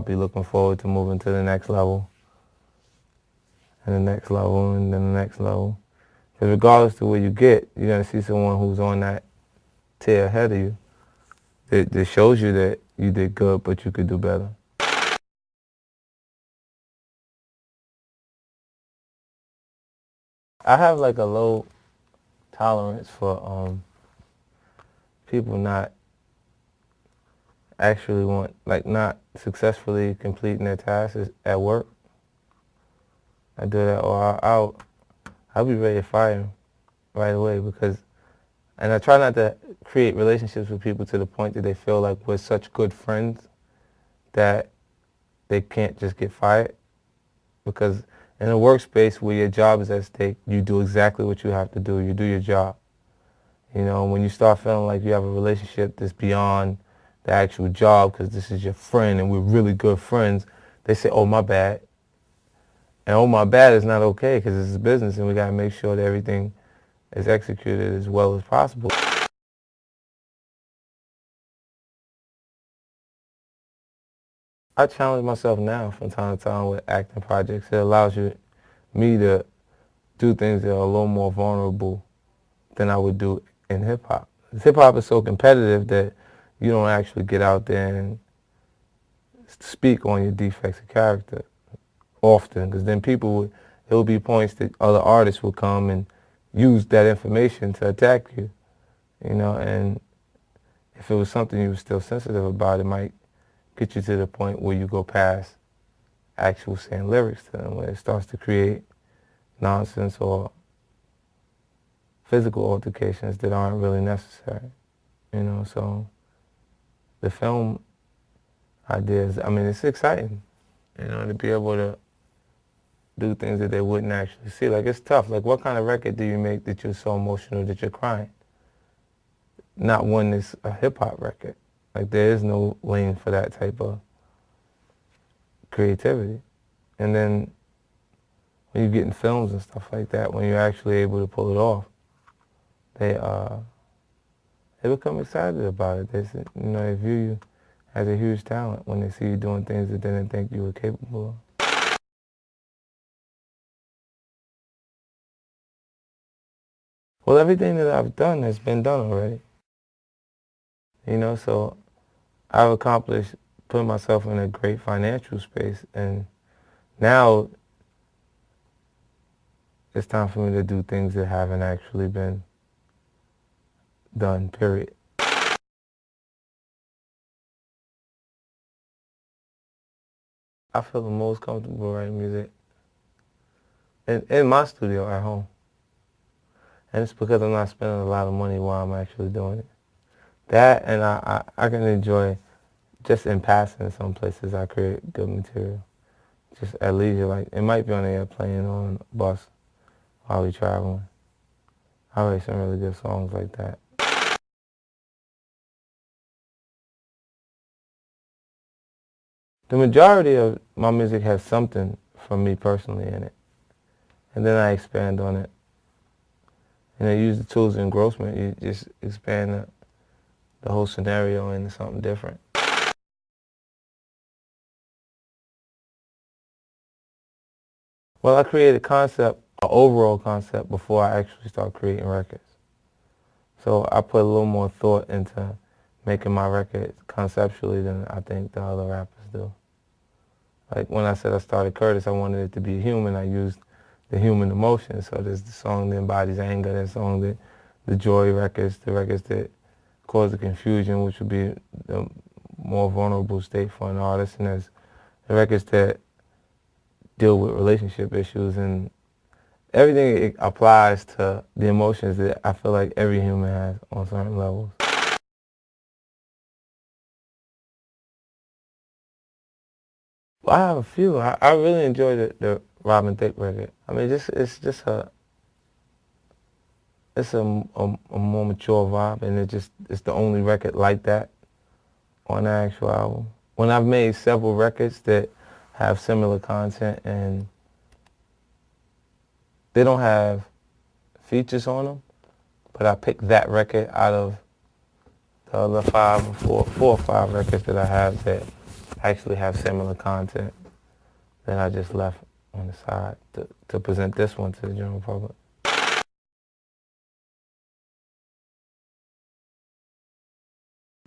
Be looking forward to moving to the next level, and the next level, and then the next level. Because regardless of where you get, you're going to see someone who's on that tier ahead of you. It shows you that you did good, but you could do better. I have like a low tolerance for people not not successfully completing their tasks at work. I do that, or I'll be ready to fire them right away and I try not to create relationships with people to the point that they feel like we're such good friends that they can't just get fired. Because in a workspace where your job is at stake, you do exactly what you have to do. You do your job. You know, when you start feeling like you have a relationship that's beyond the actual job because this is your friend and we're really good friends, they say, oh, my bad. And oh, my bad is not okay because this is business and we got to make sure that everything is executed as well as possible. I challenge myself now from time to time with acting projects. It allows me to do things that are a little more vulnerable than I would do in hip-hop. Hip-hop is so competitive that you don't actually get out there and speak on your defects of character often, because then there will be points that other artists will come and use that information to attack you, you know, and if it was something you were still sensitive about, it might get you to the point where you go past actual saying lyrics to them, where it starts to create nonsense or physical altercations that aren't really necessary, you know. So the film ideas, I mean, it's exciting, you know, to be able to do things that they wouldn't actually see. Like, it's tough. Like, what kind of record do you make that you're so emotional that you're crying? Not one that's a hip-hop record. Like, there is no lane for that type of creativity. And then when you get in films and stuff like that, when you're actually able to pull it off, they become excited about it. They view you as a huge talent when they see you doing things that they didn't think you were capable of. Well, everything that I've done has been done already. You know, so I've accomplished putting myself in a great financial space, and now it's time for me to do things that haven't actually been done, period. I feel the most comfortable writing music in my studio at home. And it's because I'm not spending a lot of money while I'm actually doing it. That, and I can enjoy, just in passing some places, I create good material. Just at leisure, like, it might be on the airplane or on a bus while we traveling. I write some really good songs like that. The majority of my music has something from me personally in it. And then I expand on it. And I use the tools of engrossment. You just expand the whole scenario into something different. Well, I create a concept, an overall concept, before I actually start creating records. So I put a little more thought into making my records conceptually than I think the other rappers do. Like when I said I started Curtis, I wanted it to be human. I used the human emotion. So there's the song that embodies anger, that song that the joy records, the records that cause the confusion, which would be the more vulnerable state for an artist, and there's the records that deal with relationship issues, and everything applies to the emotions that I feel like every human has on certain levels. Well, I have a few. I really enjoy the Robin Thicke record. I mean, it's a more mature vibe, and it's the only record like that on the actual album. When I've made several records that have similar content and they don't have features on them, but I picked that record out of the other four or five records that I have that actually have similar content that I just left on the side to present this one to the general public.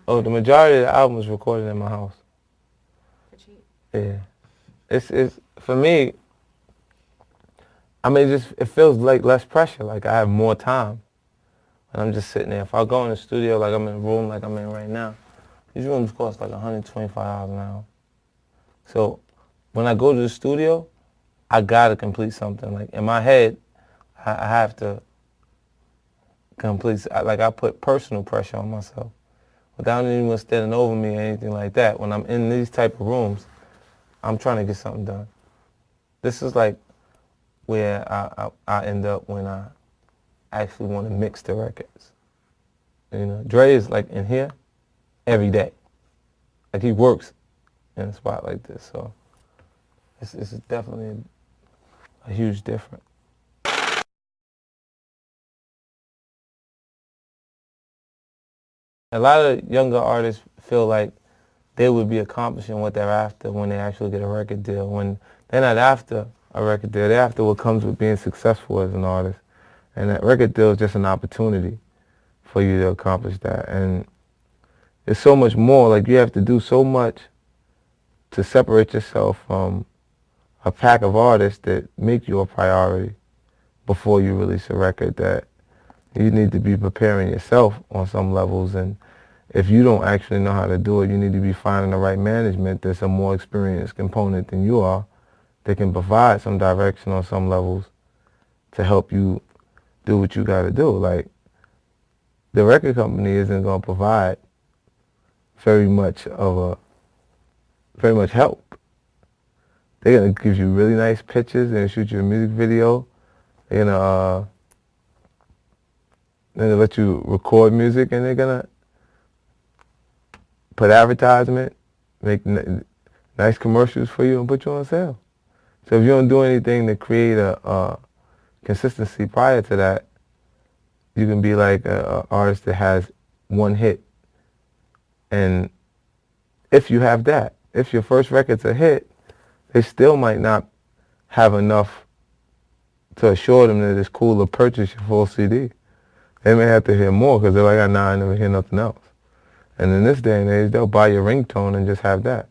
Oh, the majority of the album was recorded in my house. For cheap. Yeah. It's for me, I mean, it feels like less pressure. Like I have more time. And I'm just sitting there. If I go in the studio, like I'm in a room like I'm in right now, these rooms cost like $125 an hour. So when I go to the studio, I gotta complete something. Like in my head, I have to complete. Like I put personal pressure on myself without anyone standing over me or anything like that. When I'm in these type of rooms, I'm trying to get something done. This is like where I end up when I actually want to mix the records. You know, Dre is like in here every day. Like he works in a spot like this, so it's definitely a huge difference. A lot of younger artists feel like they would be accomplishing what they're after when they actually get a record deal. When they're not after a record deal, they're after what comes with being successful as an artist. And that record deal is just an opportunity for you to accomplish that. And it's so much more. Like you have to do so much to separate yourself from a pack of artists that make you a priority before you release a record, that you need to be preparing yourself on some levels. And if you don't actually know how to do it, you need to be finding the right management that's a more experienced component than you are, that can provide some direction on some levels to help you do what you got to do. Like, the record company isn't going to provide very much help. They're going to give you really nice pictures and shoot you a music video. They're going to let you record music, and they're going to put advertisement, make nice commercials for you, and put you on sale. So if you don't do anything to create a consistency prior to that, you can be like an artist that has one hit. And if you have that, if your first record's a hit, they still might not have enough to assure them that it's cool to purchase your full CD. They may have to hear more because they're like, nah, I never hear nothing else. And in this day and age, they'll buy your ringtone and just have that.